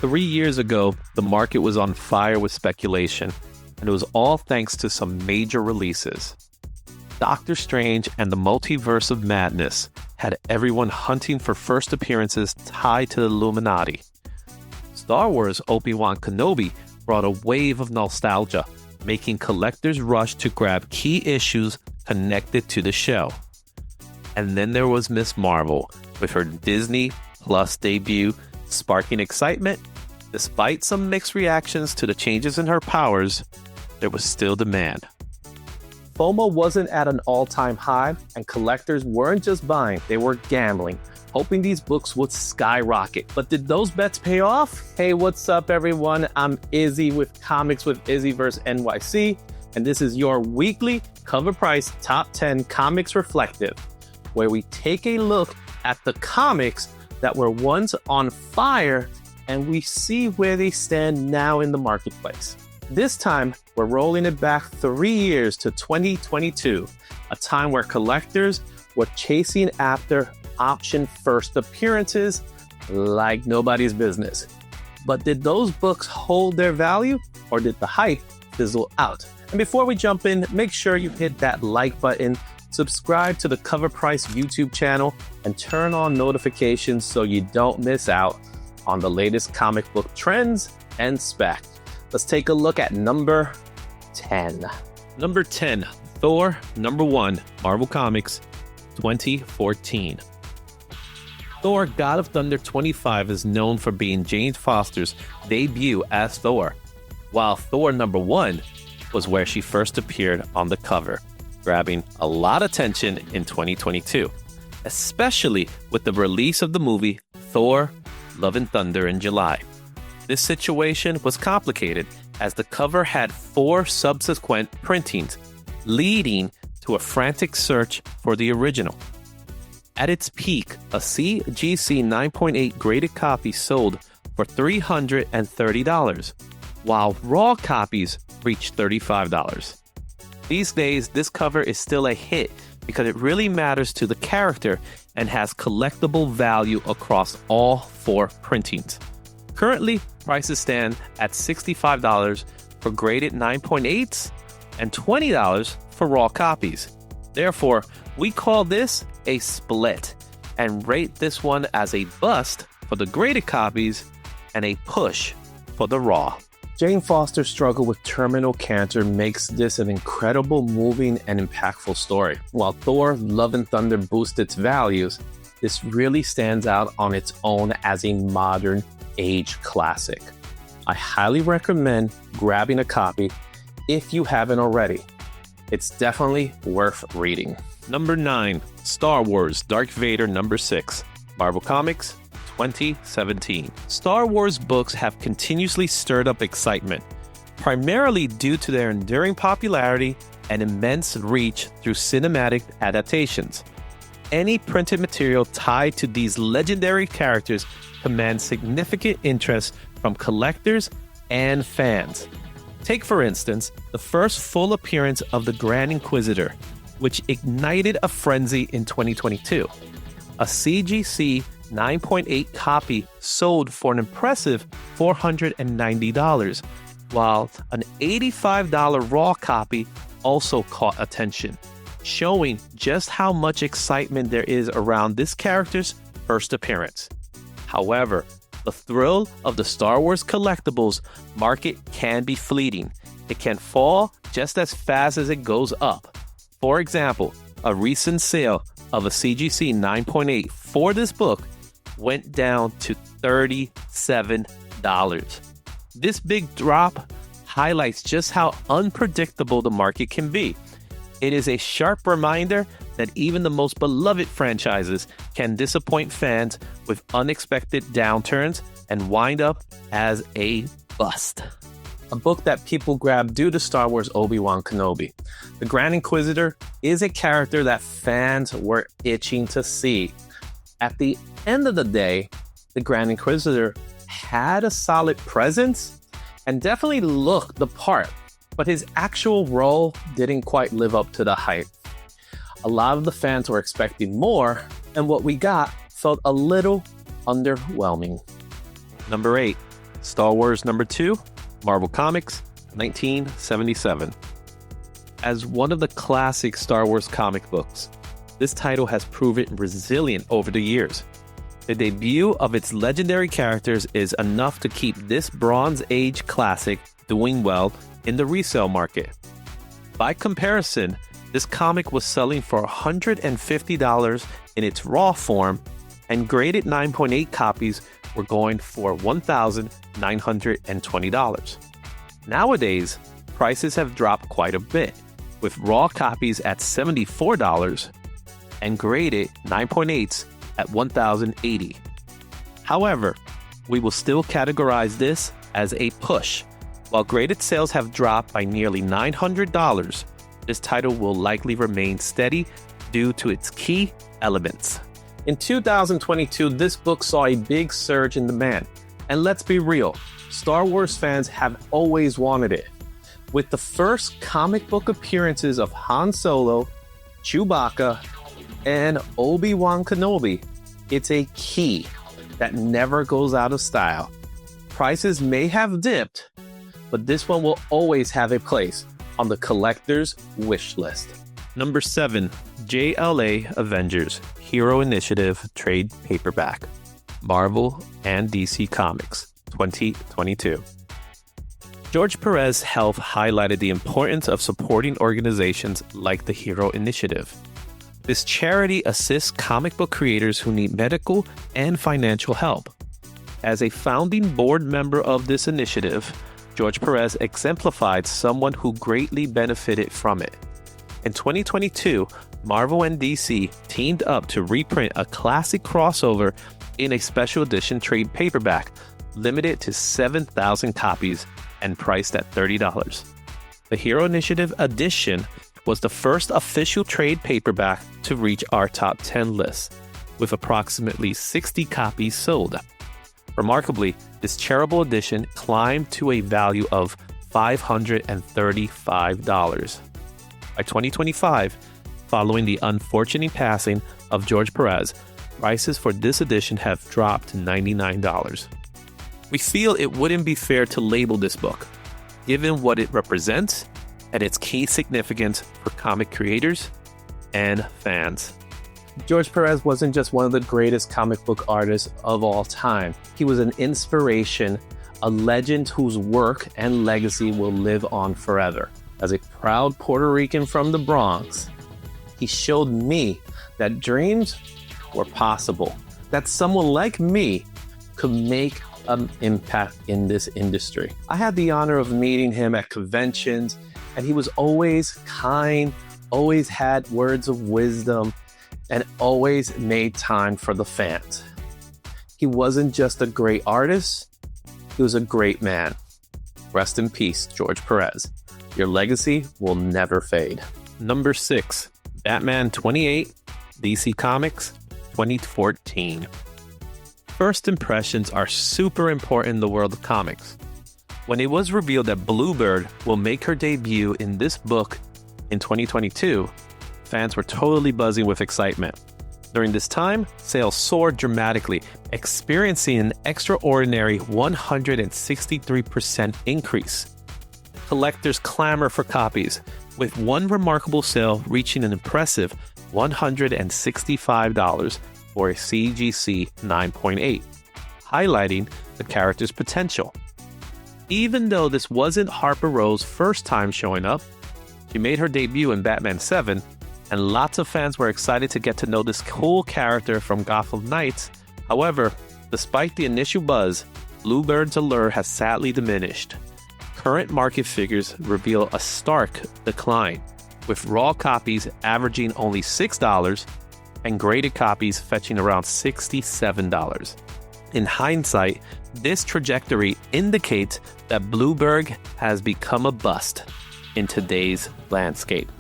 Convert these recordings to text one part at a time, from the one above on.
3 years ago, the market was on fire with speculation, and it was all thanks to some major releases. Doctor Strange and the Multiverse of Madness had everyone hunting for first appearances tied to the Illuminati. Star Wars Obi-Wan Kenobi brought a wave of nostalgia, making collectors rush to grab key issues connected to the show. And then there was Ms. Marvel, with her Disney Plus debut sparking excitement. Despite some mixed reactions to the changes in her powers, there was still demand. FOMO wasn't at an all-time high, and collectors weren't just buying, they were gambling, hoping these books would skyrocket. But did those bets pay off? Hey, what's up everyone? I'm Izzy with Comics with IzzyVerse NYC, and this is your weekly Cover Price Top 10 Comics Reflective, where we take a look at the comics that were once on fire and we see where they stand now in the marketplace. This time, we're rolling it back 3 years to 2022, a time where collectors were chasing after option first appearances like nobody's business. But did those books hold their value, or did the hype fizzle out? And before we jump in, make sure you hit that like button, subscribe to the Cover Price YouTube channel, and turn on notifications so you don't miss out on the latest comic book trends and spec. Let's take a look at number 10. Number 10, Thor, number 1, Marvel Comics, 2014. Thor, God of Thunder 25 is known for being Jane Foster's debut as Thor, while Thor number 1 was where she first appeared on the cover, grabbing a lot of attention in 2022, especially with the release of the movie Thor, Love and Thunder in July. This situation was complicated as the cover had 4 subsequent printings, leading to a frantic search for the original. At its peak, a CGC 9.8 graded copy sold for $330, while raw copies reached $35. These days, this cover is still a hit because it really matters to the character and has collectible value across all 4 printings. Currently, prices stand at $65 for graded 9.8s and $20 for raw copies. Therefore, we call this a split and rate this one as a bust for the graded copies and a push for the raw. Jane Foster's struggle with terminal cancer makes this an incredible, moving, and impactful story. While Thor, Love and Thunder boosts its values, this really stands out on its own as a modern age classic. I highly recommend grabbing a copy if you haven't already. It's definitely worth reading. Number 9, Star Wars Darth Vader number 6, Marvel Comics, 2017. Star Wars books have continuously stirred up excitement, primarily due to their enduring popularity and immense reach through cinematic adaptations. Any printed material tied to these legendary characters commands significant interest from collectors and fans. Take, for instance, the first full appearance of the Grand Inquisitor, which ignited a frenzy in 2022. A CGC 9.8 copy sold for an impressive $490, while an $85 raw copy also caught attention, showing just how much excitement there is around this character's first appearance. However, the thrill of the Star Wars collectibles market can be fleeting. It can fall just as fast as it goes up. For example, a recent sale of a CGC 9.8 for this book went down to $37. This big drop highlights just how unpredictable the market can be. It is a sharp reminder that even the most beloved franchises can disappoint fans with unexpected downturns and wind up as a bust. A book that people grab due to Star Wars Obi-Wan Kenobi. The Grand Inquisitor is a character that fans were itching to see. At the end of the day, the Grand Inquisitor had a solid presence and definitely looked the part, but his actual role didn't quite live up to the hype. A lot of the fans were expecting more, and what we got felt a little underwhelming. Number 8, Star Wars #2, Marvel Comics, 1977. As one of the classic Star Wars comic books, this title has proven resilient over the years. The debut of its legendary characters is enough to keep this Bronze Age classic doing well in the resale market. By comparison, this comic was selling for $150 in its raw form, and graded 9.8 copies were going for $1,920. Nowadays, prices have dropped quite a bit, with raw copies at $74 and graded 9.8s at $1,080. However, we will still categorize this as a push. While graded sales have dropped by nearly $900, this title will likely remain steady due to its key elements. In 2022, this book saw a big surge in demand. And let's be real, Star Wars fans have always wanted it. With the first comic book appearances of Han Solo, Chewbacca, and Obi-Wan Kenobi, it's a key that never goes out of style. Prices may have dipped, but this one will always have a place on the collector's wish list. #7, JLA Avengers Hero Initiative Trade Paperback, Marvel and DC Comics, 2022. George Pérez Health highlighted the importance of supporting organizations like the Hero Initiative. This charity assists comic book creators who need medical and financial help. As a founding board member of this initiative, George Pérez exemplified someone who greatly benefited from it. In 2022, Marvel and DC teamed up to reprint a classic crossover in a special edition trade paperback, limited to 7,000 copies and priced at $30. The Hero Initiative edition was the first official trade paperback to reach our top 10 list, with approximately 60 copies sold. Remarkably, this charitable edition climbed to a value of $535. By 2025, following the unfortunate passing of George Pérez, prices for this edition have dropped to $99. We feel it wouldn't be fair to label this book, given what it represents and its key significance for comic creators and fans. George Pérez wasn't just one of the greatest comic book artists of all time. He was an inspiration, a legend whose work and legacy will live on forever. As a proud Puerto Rican from the Bronx, he showed me that dreams were possible, that someone like me could make an impact in this industry. I had the honor of meeting him at conventions, and he was always kind, always had words of wisdom, and always made time for the fans. He wasn't just a great artist, he was a great man. Rest in peace, George Pérez. Your legacy will never fade. #6, Batman 28, DC Comics, 2014. First impressions are super important in the world of comics. When it was revealed that Bluebird will make her debut in this book in 2022, fans were totally buzzing with excitement. During this time, sales soared dramatically, experiencing an extraordinary 163% increase. Collectors clamor for copies, with one remarkable sale reaching an impressive $165 for a CGC 9.8, highlighting the character's potential. Even though this wasn't Harper Rowe's first time showing up, she made her debut in Batman 7, and lots of fans were excited to get to know this cool character from Gotham Knights. However, despite the initial buzz, Bluebird's allure has sadly diminished. Current market figures reveal a stark decline, with raw copies averaging only $6 and graded copies fetching around $67. In hindsight, this trajectory indicates that Bluebird has become a bust in today's landscape.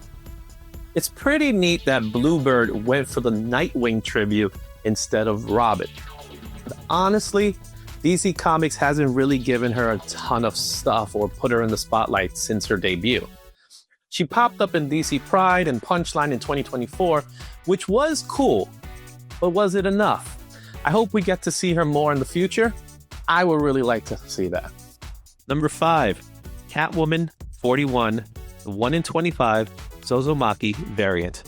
It's pretty neat that Bluebird went for the Nightwing tribute instead of Robin. But honestly, DC Comics hasn't really given her a ton of stuff or put her in the spotlight since her debut. She popped up in DC Pride and Punchline in 2024, which was cool, but was it enough? I hope we get to see her more in the future. I would really like to see that. Number 5, Catwoman 41, the 1 in 25 Sozomaika variant.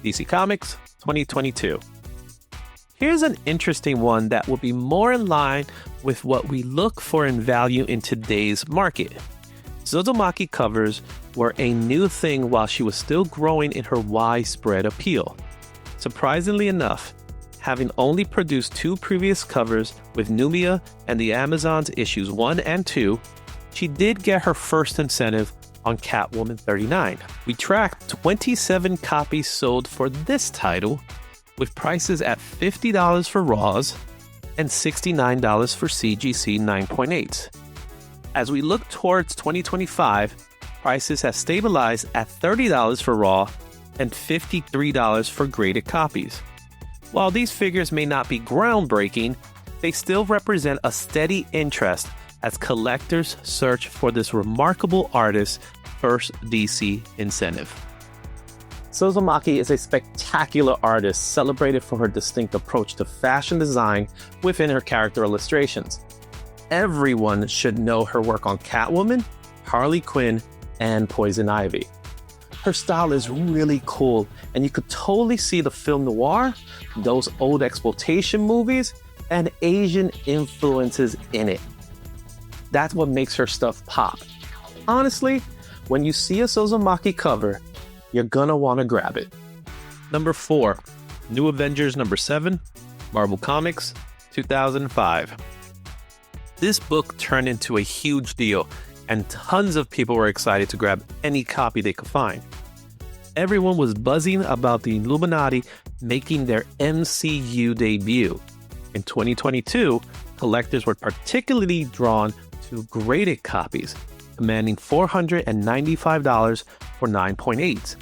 DC Comics 2022. Here's an interesting one that will be more in line with what we look for in value in today's market. Sozomaika covers were a new thing while she was still growing in her widespread appeal. Surprisingly enough, having only produced 2 previous covers with Numia and the Amazons issues 1 and 2, she did get her first incentive on Catwoman 39. We tracked 27 copies sold for this title, with prices at $50 for Raws and $69 for CGC 9.8. As we look towards 2025, prices have stabilized at $30 for Raw and $53 for graded copies. While these figures may not be groundbreaking, they still represent a steady interest as collectors search for this remarkable artist's first DC incentive. Sozomaika is a spectacular artist celebrated for her distinct approach to fashion design within her character illustrations. Everyone should know her work on Catwoman, Harley Quinn, and Poison Ivy. Her style is really cool, and you could totally see the film noir, those old exploitation movies, and Asian influences in it. That's what makes her stuff pop. Honestly, when you see a Sozomaika cover, you're gonna want to grab it. Number 4, New Avengers number 7, Marvel Comics, 2005. This book turned into a huge deal, and tons of people were excited to grab any copy they could find. Everyone was buzzing about the Illuminati making their MCU debut. In 2022, collectors were particularly drawn to graded copies, commanding $495 for 9.8,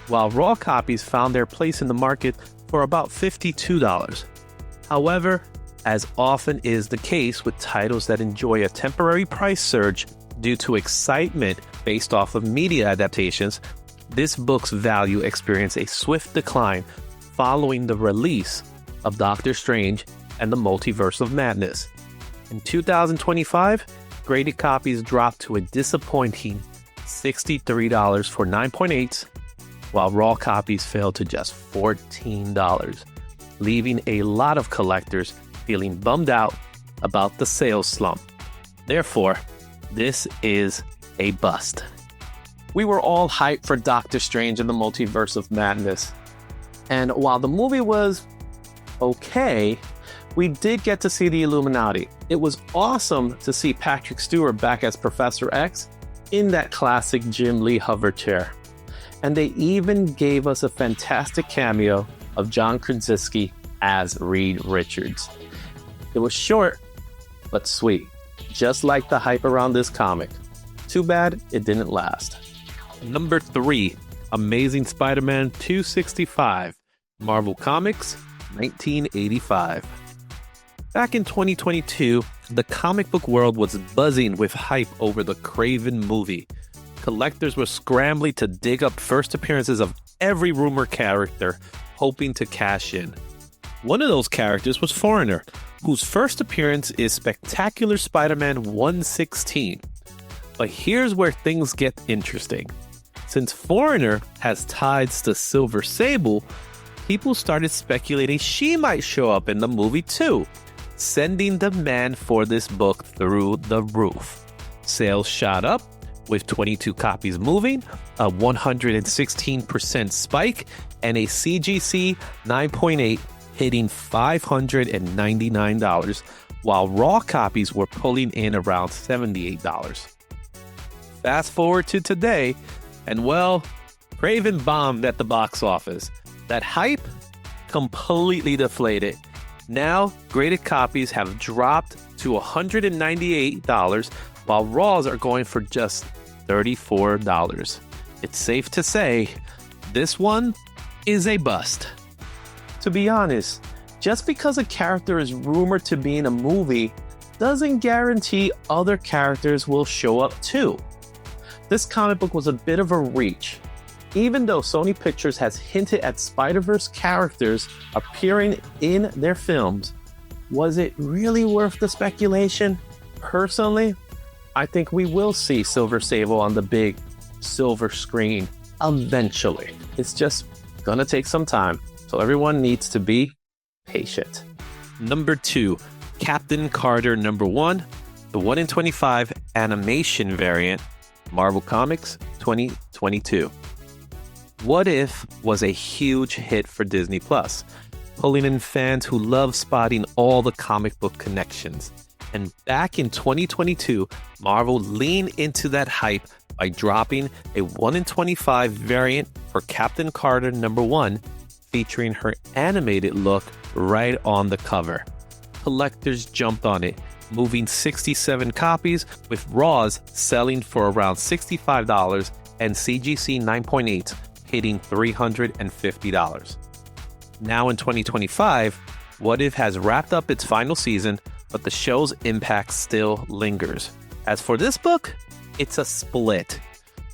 while raw copies found their place in the market for about $52. However, as often is the case with titles that enjoy a temporary price surge due to excitement based off of media adaptations, this book's value experienced a swift decline following the release of Doctor Strange and the Multiverse of Madness. In 2025, graded copies dropped to a disappointing $63 for 9.8, while raw copies fell to just $14, leaving a lot of collectors feeling bummed out about the sales slump. Therefore, this is a bust. We were all hyped for Doctor Strange and the Multiverse of Madness, and while the movie was okay, we did get to see the Illuminati. It was awesome to see Patrick Stewart back as Professor X in that classic Jim Lee hover chair. And they even gave us a fantastic cameo of John Krasinski as Reed Richards. It was short, but sweet, just like the hype around this comic. Too bad it didn't last. Number 3, Amazing Spider-Man 265, Marvel Comics, 1985. Back in 2022, the comic book world was buzzing with hype over the Kraven movie. Collectors were scrambling to dig up first appearances of every rumored character, hoping to cash in. One of those characters was Foreigner, whose first appearance is Spectacular Spider-Man 116. But here's where things get interesting. Since Foreigner has ties to Silver Sable, people started speculating she might show up in the movie too, sending demand for this book through the roof. Sales shot up, with 22 copies moving, a 116% spike, and a CGC 9.8 hitting $599, while raw copies were pulling in around $78. Fast forward to today, and well, Kraven bombed at the box office. That hype completely deflated. Now, graded copies have dropped to $198, while raws are going for just $34. It's safe to say this one is a bust. To be honest, just because a character is rumored to be in a movie doesn't guarantee other characters will show up too. This comic book was a bit of a reach. Even though Sony Pictures has hinted at Spider-Verse characters appearing in their films, Was it really worth the speculation? Personally, I think we will see Silver Sable on the big silver screen eventually. It's just gonna take some time, so everyone needs to be patient. Number 2, Captain Carter number 1, the 1 in 25 animation variant, Marvel Comics 2022. What If was a huge hit for Disney Plus, pulling in fans who love spotting all the comic book connections. And back in 2022, Marvel leaned into that hype by dropping a 1 in 25 variant for Captain Carter number 1, featuring her animated look right on the cover. Collectors jumped on it, moving 67 copies, with Raws selling for around $65 and CGC 9.8 hitting $350. Now in 2025, What If has wrapped up its final season, but the show's impact still lingers. As for this book, it's a split.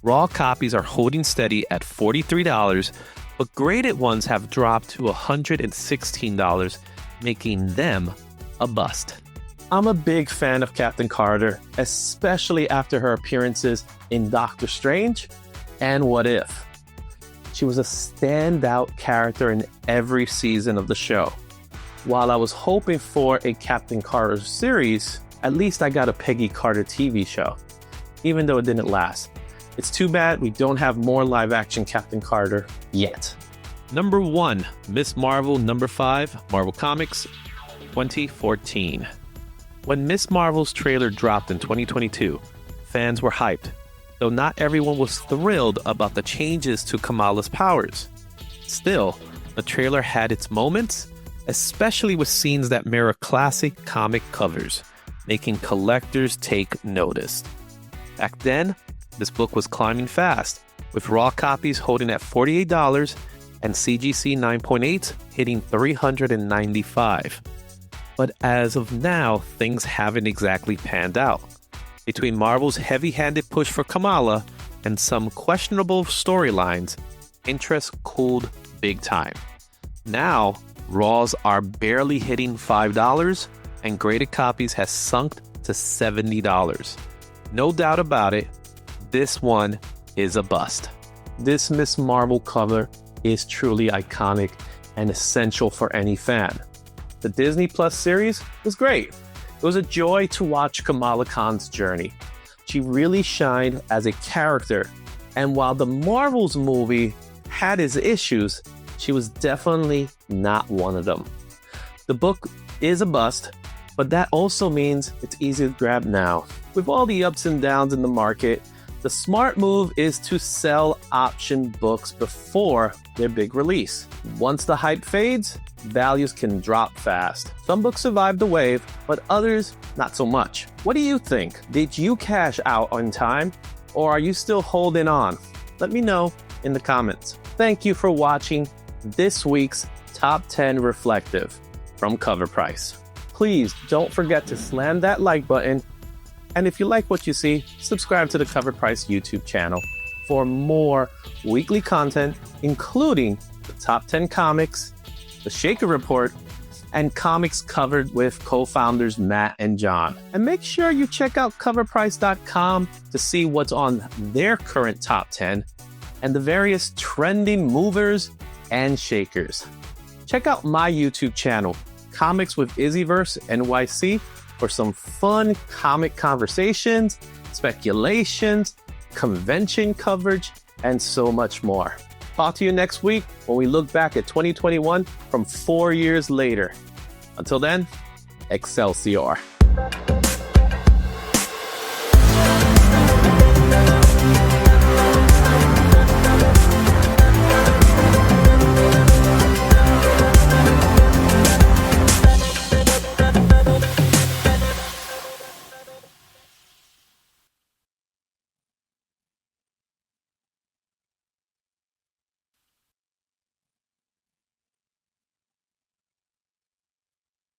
Raw copies are holding steady at $43, but graded ones have dropped to $116, making them a bust. I'm a big fan of Captain Carter, especially after her appearances in Doctor Strange and What If. She was a standout character in every season of the show. While I was hoping for a Captain Carter series, at least I got a Peggy Carter TV show, even though it didn't last. It's too bad we don't have more live-action Captain Carter yet. Number 1, Miss Marvel number 5, Marvel Comics 2014. When Miss Marvel's trailer dropped in 2022, fans were hyped, though not everyone was thrilled about the changes to Kamala's powers. Still, the trailer had its moments, especially with scenes that mirror classic comic covers, making collectors take notice. Back then, this book was climbing fast, with raw copies holding at $48 and CGC 9.8 hitting $395. But as of now, things haven't exactly panned out. Between Marvel's heavy-handed push for Kamala and some questionable storylines, interest cooled big time. Now, Raws are barely hitting $5, and graded copies has sunk to $70. No doubt about it, this one is a bust. This Miss Marvel cover is truly iconic and essential for any fan. The Disney Plus series was great. It was a joy to watch Kamala Khan's journey. She really shined as a character, and while the Marvels movie had its issues, she was definitely not one of them. The book is a bust, but that also means it's easy to grab now. With all the ups and downs in the market, the smart move is to sell option books before their big release. Once the hype fades, values can drop fast. Some books survived the wave, but others not so much. What do you think? Did you cash out on time, or are you still holding on? Let me know in the comments. Thank you for watching this week's Top 10 Reflective from Cover Price. Please don't forget to slam that like button, and if you like what you see, subscribe to the Cover Price YouTube channel for more weekly content, including the top 10 comics, the Shaker Report, and comics covered with co-founders Matt and John. And make sure you check out COVRPRICE.com to see what's on their current top 10 and the various trending movers and shakers. Check out my YouTube channel, Comics with IzzyVerse NYC, for some fun comic conversations, speculations, convention coverage, and so much more. Talk to you next week when we look back at 2021 from 4 years later. Until then, Excelsior.